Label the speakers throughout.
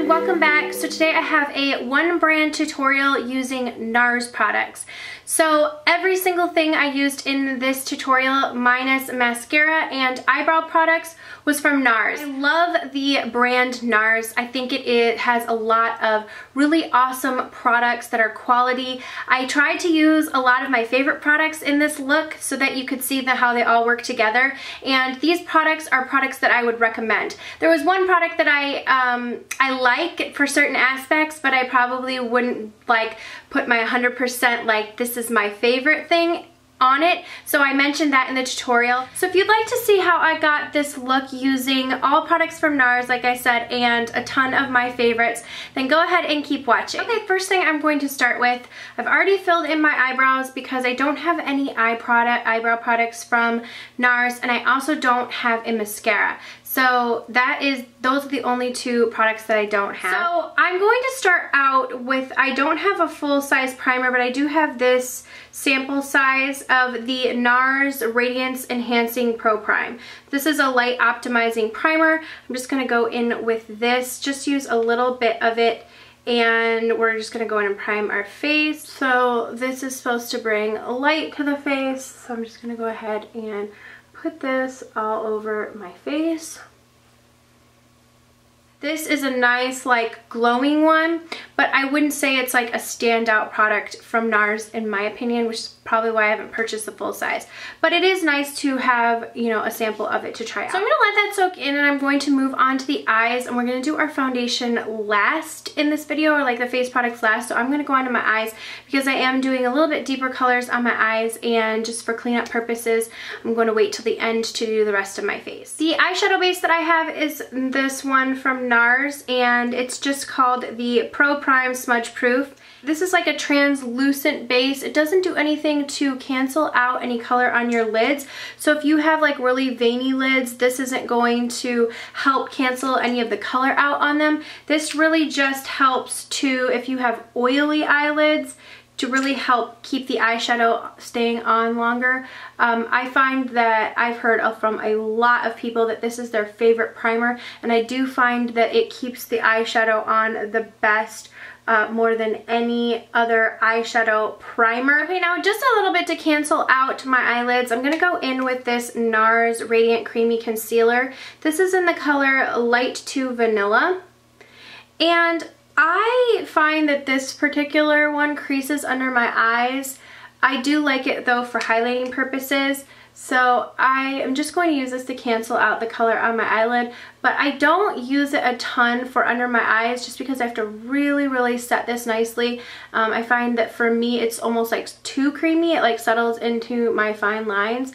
Speaker 1: welcome back. So today I have a One Brand tutorial using NARS products. So every single thing I used in this tutorial minus mascara and eyebrow products was from NARS. I love the brand NARS. I think it has a lot of really awesome products that are quality. I tried to use a lot of my favorite products in this look so that you could see how they all work together, and these products are products that I would recommend. There was one product that I like for certain aspects, but I probably wouldn't like put my 100% like this is my favorite thing on it, so I mentioned that in the tutorial. So if you'd like to see how I got this look using all products from NARS, like I said, and a ton of my favorites, then go ahead and keep watching. Okay, first thing I'm going to start with, I've already filled in my eyebrows because I don't have any eyebrow products from NARS, and I also don't have a mascara. So those are the only two products that I don't have. So I'm going to start out with, I don't have a full size primer, but I do have this sample size of the NARS Radiance Enhancing Pro Prime. This is a light optimizing primer. I'm just going to go in with this, just use a little bit of it, and we're just going to go in and prime our face. So this is supposed to bring light to the face, so I'm just going to go ahead and put this all over my face. This is a nice like glowing one, but I wouldn't say it's like a standout product from NARS in my opinion, which is probably why I haven't purchased the full size. But it is nice to have, you know, a sample of it to try out. So I'm going to let that soak in, and I'm going to move on to the eyes, and we're going to do our foundation last in this video, or like the face products last. So I'm going to go on to my eyes because I am doing a little bit deeper colors on my eyes, and just for cleanup purposes, I'm going to wait till the end to do the rest of my face. The eyeshadow base that I have is this one from NARS, and it's just called the Pro Prime Smudge Proof. This is like a translucent base. It doesn't do anything to cancel out any color on your lids. So if you have like really veiny lids, this isn't going to help cancel any of the color out on them. This really just helps to, if you have oily eyelids, to really help keep the eyeshadow staying on longer. I find that I've heard from a lot of people that this is their favorite primer, and I do find that it keeps the eyeshadow on the best more than any other eyeshadow primer. Okay, now just a little bit to cancel out my eyelids, I'm going to go in with this NARS Radiant Creamy Concealer. This is in the color Light to Vanilla, and I find that this particular one creases under my eyes. I do like it though for highlighting purposes, so I am just going to use this to cancel out the color on my eyelid, but I don't use it a ton for under my eyes just because I have to really set this nicely. I find that for me it's almost like too creamy. It like settles into my fine lines.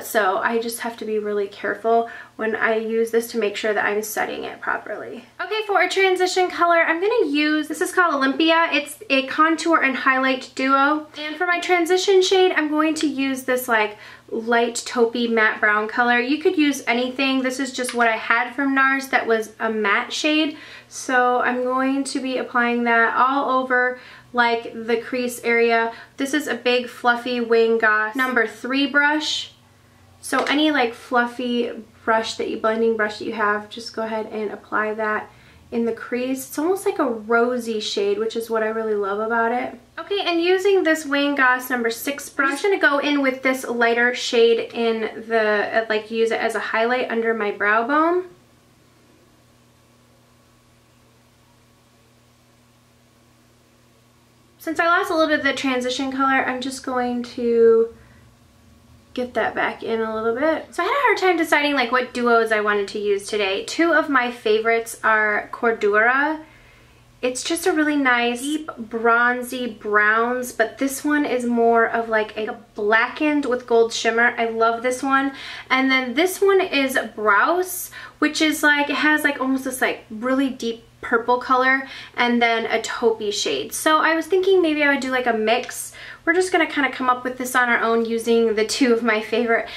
Speaker 1: So I just have to be really careful when I use this to make sure that I'm setting it properly. Okay, for a transition color, I'm going to use, this is called Olympia. It's a contour and highlight duo. And for my transition shade, I'm going to use this like light taupey matte brown color. You could use anything. This is just what I had from NARS that was a matte shade. So I'm going to be applying that all over like the crease area. This is a big fluffy Wayne Goss number 3 brush. So any like fluffy brush blending brush that you have, just go ahead and apply that in the crease. It's almost like a rosy shade, which is what I really love about it. Okay, and using this Wayne Goss number 6 brush, I'm just gonna go in with this lighter shade in the, like use it as a highlight under my brow bone. Since I lost a little bit of the transition color, I'm just going to get that back in a little bit. So I had a hard time deciding like what duos I wanted to use today. Two of my favorites are Cordura. It's just a really nice deep bronzy browns, but this one is more of like a blackened with gold shimmer. I love this one. And then this one is Browse, which is like, it has like almost this like really deep purple color and then a taupey shade. So I was thinking maybe I would do like a mix. We're just going to kind of come up with this on our own using the two of my favorite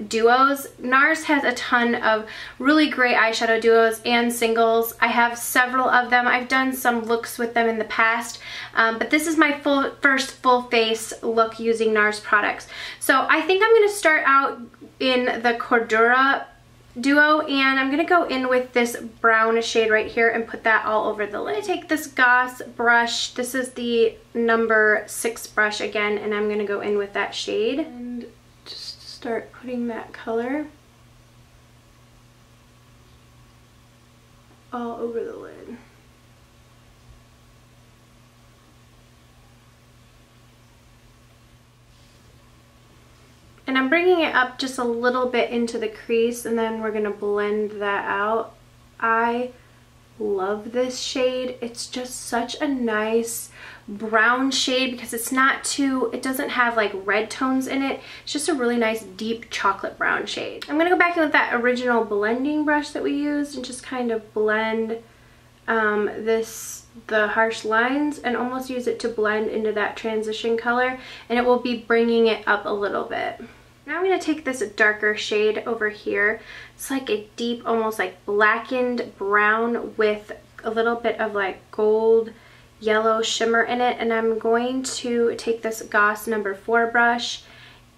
Speaker 1: duos. NARS has a ton of really great eyeshadow duos and singles. I have several of them. I've done some looks with them in the past, but this is my first full face look using NARS products. So I think I'm going to start out in the Cordura Duo, and I'm going to go in with this brown shade right here and put that all over the lid. I'm going to take this Goss brush. This is the number 6 brush again, and I'm going to go in with that shade and just start putting that color all over the lid. And I'm bringing it up just a little bit into the crease, and then we're going to blend that out. I love this shade. It's just such a nice brown shade because it's not too, it doesn't have like red tones in it. It's just a really nice deep chocolate brown shade. I'm going to go back in with that original blending brush that we used and just kind of blend the harsh lines and almost use it to blend into that transition color, and it will be bringing it up a little bit. Now I'm going to take this darker shade over here. It's like a deep, almost like blackened brown with a little bit of like gold yellow shimmer in it, and I'm going to take this Goss number 4 brush,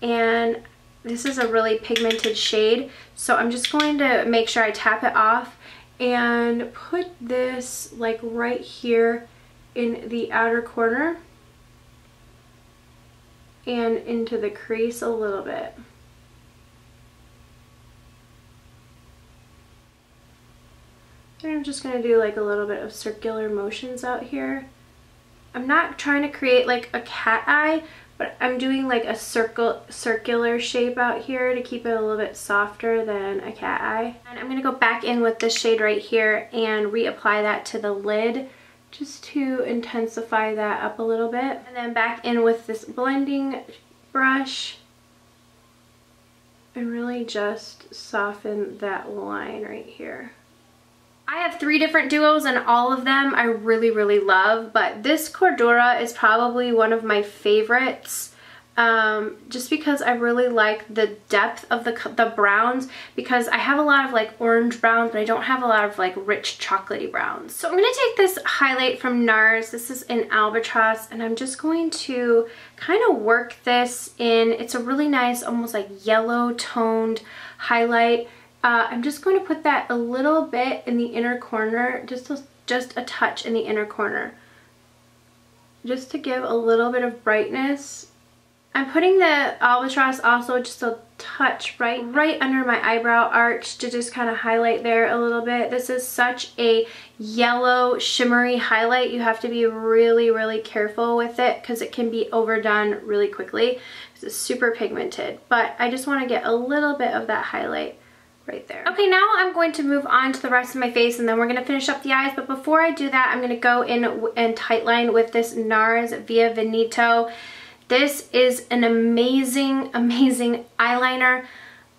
Speaker 1: and this is a really pigmented shade, so I'm just going to make sure I tap it off and put this like right here in the outer corner and into the crease a little bit. And I'm just going to do like a little bit of circular motions out here. I'm not trying to create like a cat eye, but I'm doing like a circular shape out here to keep it a little bit softer than a cat eye. And I'm going to go back in with this shade right here and reapply that to the lid, just to intensify that up a little bit. And then back in with this blending brush and really just soften that line right here. I have 3 different duos and all of them I really, really love, but this Cordura is probably one of my favorites. Just because I really like the depth of the browns, because I have a lot of like orange browns, but I don't have a lot of like rich chocolatey browns. So I'm going to take this highlight from NARS. This is in Albatross, and I'm just going to kind of work this in. It's a really nice, almost like yellow toned highlight. I'm just going to put that a little bit in the inner corner, just a touch in the inner corner, just to give a little bit of brightness. I'm putting the Albatross also just a touch right under my eyebrow arch to just kind of highlight there a little bit. This is such a yellow shimmery highlight. You have to be really, really careful with it because it can be overdone really quickly. It's super pigmented, but I just want to get a little bit of that highlight right there. Okay, now I'm going to move on to the rest of my face, and then we're going to finish up the eyes. But before I do that, I'm going to go in and tightline with this NARS via Veneto. This is an amazing, amazing eyeliner.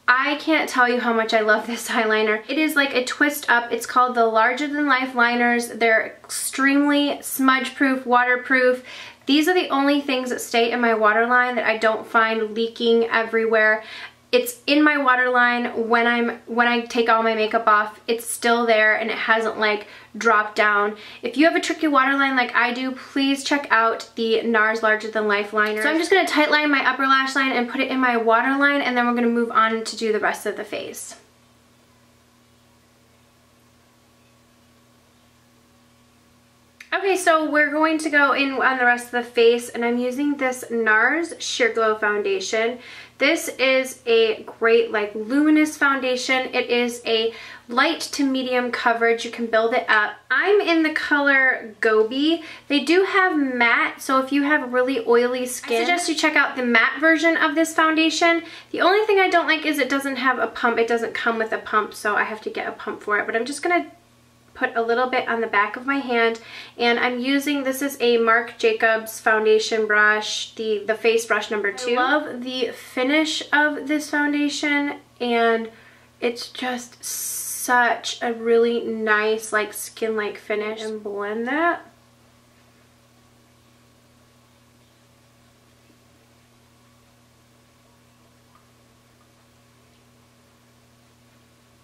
Speaker 1: I can't tell you how much I love this eyeliner. It is like a twist up. It's called the Larger Than Life liners. They're extremely smudge proof, waterproof. These are the only things that stay in my waterline that I don't find leaking everywhere. It's in my waterline when I take all my makeup off. It's still there and it hasn't like dropped down. If you have a tricky waterline like I do, please check out the NARS Larger Than Life liner. So I'm just going to tightline my upper lash line and put it in my waterline, and then we're going to move on to do the rest of the face. Okay, so we're going to go in on the rest of the face, and I'm using this NARS Sheer Glow foundation. This is a great like luminous foundation. It is a light to medium coverage. You can build it up. I'm in the color Gobi. They do have matte, so if you have really oily skin, I suggest you check out the matte version of this foundation. The only thing I don't like is it doesn't have a pump. It doesn't come with a pump, so I have to get a pump for it, but I'm just gonna put a little bit on the back of my hand, and I'm using, this is a Marc Jacobs foundation brush, the face brush number 2. I love the finish of this foundation, and it's just such a really nice like skin-like finish. And blend that.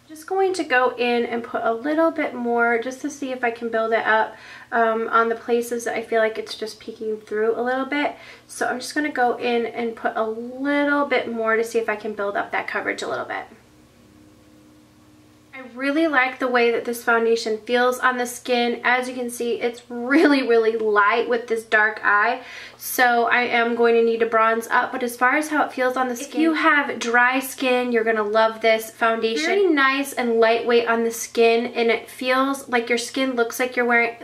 Speaker 1: Just going to go in and put a little bit more just to see if I can build it up on the places that I feel like it's just peeking through a little bit. So I'm just going to go in and put a little bit more to see if I can build up that coverage a little bit. I really like the way that this foundation feels on the skin. As you can see, it's really, really light with this dark eye. So I am going to need to bronze up. But as far as how it feels on the skin, if you have dry skin, you're going to love this foundation. Very nice and lightweight on the skin, and it feels like your skin looks like you're wearing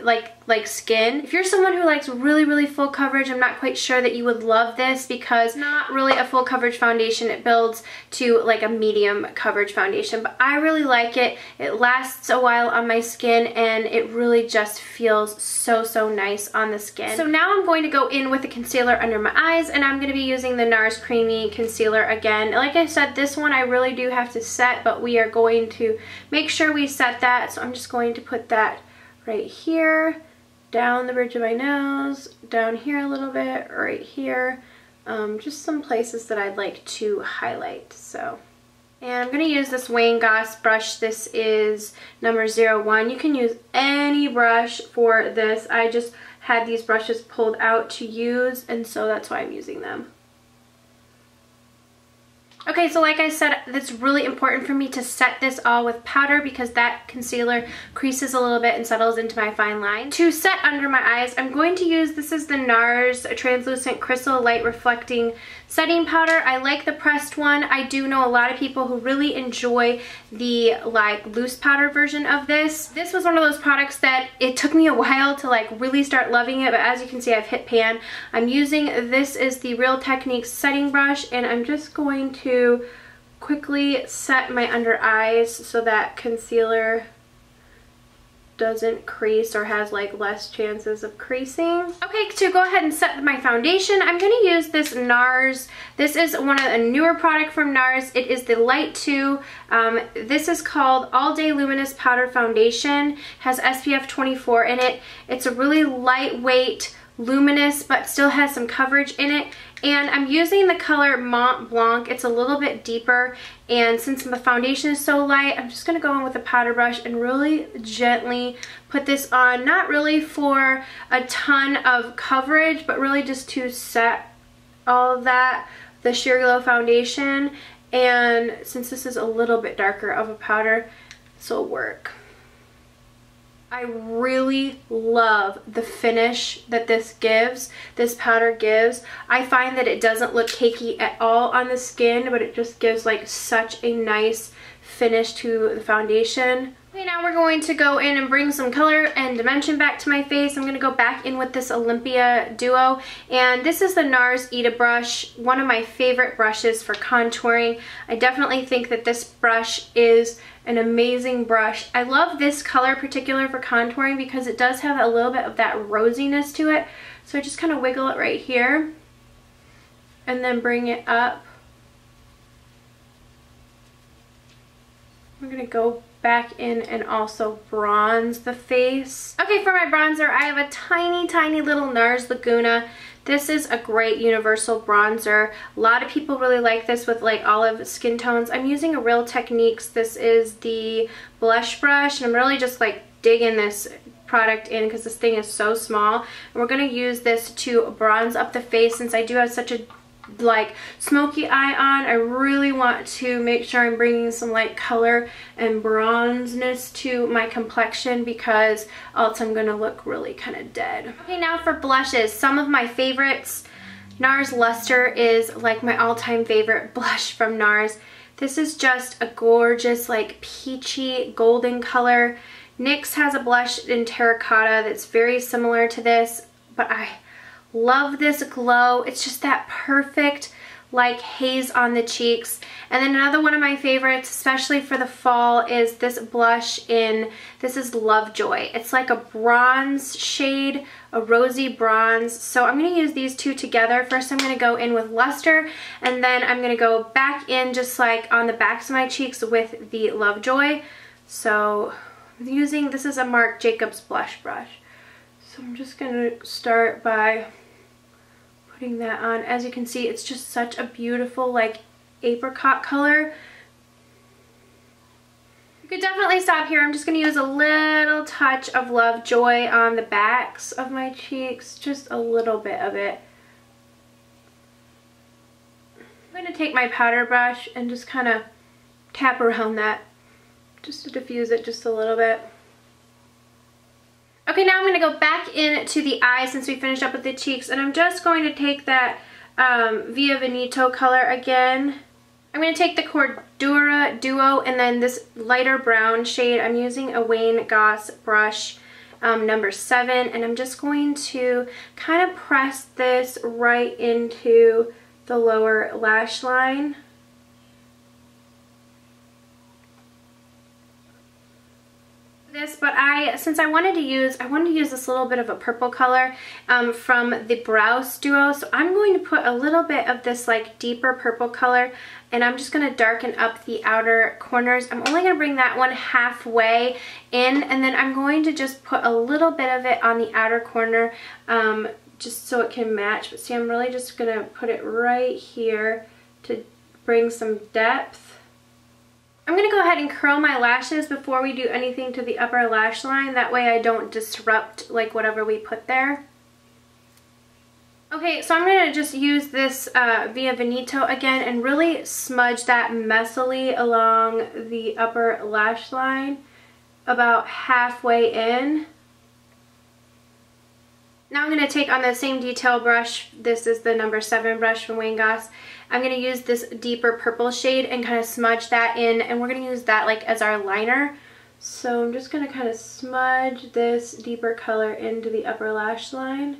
Speaker 1: like skin. If you're someone who likes really, really full coverage, I'm not quite sure that you would love this because it's not really a full coverage foundation. It builds to like a medium coverage foundation, but I really like it. It lasts a while on my skin and it really just feels so, so nice on the skin. So now I'm going to go in with a concealer under my eyes, and I'm going to be using the NARS Creamy Concealer again. Like I said, this one I really do have to set, but we are going to make sure we set that. So I'm just going to put that right here, down the bridge of my nose, down here a little bit, right here. Just some places that I'd like to highlight. So, and I'm going to use this Wayne Goss brush. This is number 01. You can use any brush for this. I just had these brushes pulled out to use, and so that's why I'm using them. Okay, so like I said, it's really important for me to set this all with powder because that concealer creases a little bit and settles into my fine line. To set under my eyes, I'm going to use, this is the NARS Translucent Crystal Light Reflecting Setting Powder. I like the pressed one. I do know a lot of people who really enjoy the like loose powder version of this. This was one of those products that it took me a while to like really start loving it, but as you can see, I've hit pan. I'm using, this is the Real Techniques setting brush, and I'm just going to quickly set my under eyes so that concealer doesn't crease or has like less chances of creasing. Okay, to go ahead and set my foundation, I'm going to use this NARS. This is one of a newer product from NARS. It is the Light 2. This is called All Day Luminous Powder Foundation. Has SPF 24 in it. It's a really lightweight, luminous, but still has some coverage in it. And I'm using the color Mont Blanc. It's a little bit deeper, and since the foundation is so light, I'm just going to go in with a powder brush and really gently put this on. Not really for a ton of coverage, but really just to set all of that, the Sheer Glow foundation. And since this is a little bit darker of a powder, this will work. I really love the finish that this gives, this powder gives. I find that it doesn't look cakey at all on the skin, but it just gives like such a nice finish to the foundation. Okay, now we're going to go in and bring some color and dimension back to my face. I'm going to go back in with this Olympia Duo, and this is the NARS Ita brush, one of my favorite brushes for contouring. I definitely think that this brush is an amazing brush. I love this color particular for contouring because it does have a little bit of that rosiness to it. So I just kind of wiggle it right here and then bring it up. We're going to go back in and also bronze the face. Okay, for my bronzer, I have a tiny, tiny little NARS Laguna. This is a great universal bronzer. A lot of people really like this with like olive skin tones. I'm using a Real Techniques. This is the blush brush, and I'm really just like digging this product in because this thing is so small. And we're going to use this to bronze up the face. Since I do have such a like smoky eye on, I really want to make sure I'm bringing some light color and bronzeness to my complexion because else I'm gonna look really kind of dead. Okay, now for blushes, some of my favorites. NARS Luster is like my all-time favorite blush from NARS. This is just a gorgeous like peachy golden color. NYX has a blush in terracotta that's very similar to this, but I love this glow. It's just that perfect like haze on the cheeks. And then another one of my favorites, especially for the fall, is this blush in, this is Lovejoy. It's like a bronze shade, a rosy bronze. So I'm going to use these two together. First I'm going to go in with Luster, and then I'm going to go back in just like on the backs of my cheeks with the Lovejoy. So I'm using, this is a Marc Jacobs blush brush. So I'm just going to start by putting that on. As you can see, it's just such a beautiful like apricot color. You could definitely stop here. I'm just going to use a little touch of Lovejoy on the backs of my cheeks, just a little bit of it. I'm going to take my powder brush and just kind of tap around that just to diffuse it just a little bit. Okay, now I'm going to go back into the eyes since we finished up with the cheeks, and I'm just going to take that Via Veneto color again. I'm going to take the Cordura Duo and then this lighter brown shade. I'm using a Wayne Goss brush number 7, and I'm just going to kind of press this right into the lower lash line. But since I wanted to use this little bit of a purple color from the Brows Duo, so I'm going to put a little bit of this like deeper purple color, and I'm just going to darken up the outer corners. I'm only going to bring that one halfway in, and then I'm going to just put a little bit of it on the outer corner just so it can match. But see, I'm really just going to put it right here to bring some depth. I'm going to go ahead and curl my lashes before we do anything to the upper lash line. That way I don't disrupt like whatever we put there. Okay, so I'm going to just use this Via Veneto again and really smudge that messily along the upper lash line about halfway in. Now I'm going to take on the same detail brush. This is the number 7 brush from Wayne Goss. I'm going to use this deeper purple shade and kind of smudge that in, and we're going to use that like as our liner. So I'm just going to kind of smudge this deeper color into the upper lash line.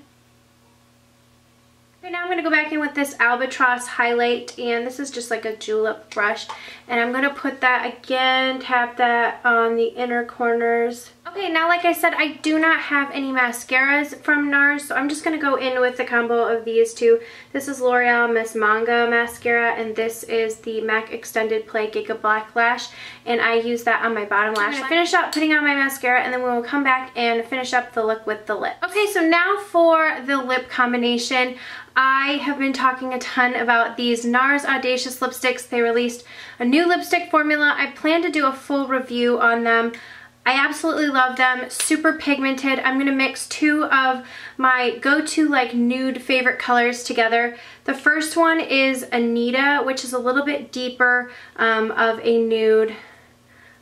Speaker 1: Okay, now I'm going to go back in with this Albatross Highlight, and this is just like a julep brush, and I'm going to put that again, tap that on the inner corners. Okay, now like I said, I do not have any mascaras from NARS, so I'm just going to go in with the combo of these two. This is L'Oreal Miss Manga mascara, and this is the MAC Extended Play Giga Black Lash, and I use that on my bottom lash line. I'm going to finish up putting on my mascara, and then we will come back and finish up the look with the lip. Okay, so now for the lip combination. I have been talking a ton about these NARS Audacious lipsticks. They released a new lipstick formula. I plan to do a full review on them. I absolutely love them. Super pigmented. I'm going to mix 2 of my go-to like nude favorite colors together. The first one is Anita, which is a little bit deeper of a nude.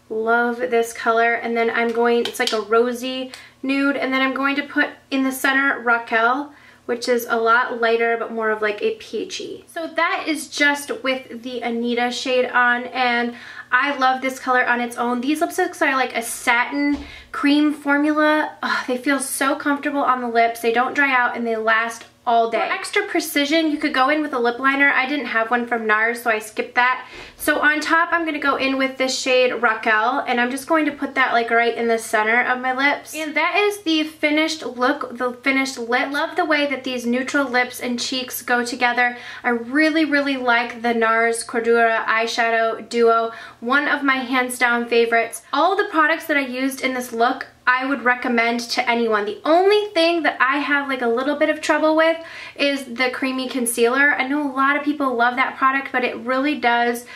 Speaker 1: Love this color. And then it's like a rosy nude. And then I'm going to put in the center Raquel, which is a lot lighter but more of like a peachy. So that is just with the Anita shade on, and I love this color on its own. These lipsticks are like a satin cream formula. Ugh, they feel so comfortable on the lips. They don't dry out and they last all day. For extra precision, you could go in with a lip liner. I didn't have one from NARS, so I skipped that. So on top, I'm going to go in with this shade Raquel, and I'm just going to put that like right in the center of my lips. And that is the finished look, the finished lip. I love the way that these neutral lips and cheeks go together. I really, really like the NARS Cordura Eyeshadow Duo, one of my hands down favorites. All the products that I used in this look I would recommend to anyone. The only thing that I have like a little bit of trouble with is the creamy concealer. I know a lot of people love that product, but it really does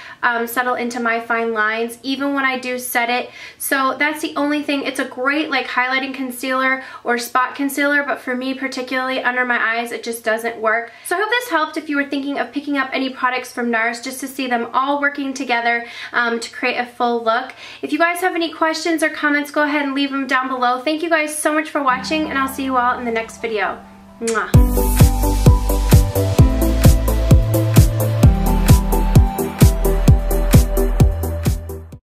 Speaker 1: settle into my fine lines even when I do set it. So that's the only thing. It's a great like highlighting concealer or spot concealer, but for me particularly under my eyes it just doesn't work. So I hope this helped if you were thinking of picking up any products from NARS, just to see them all working together to create a full look. If you guys have any questions or comments, go ahead and leave them down below. Thank you guys so much for watching, and I'll see you all in the next video. Mwah.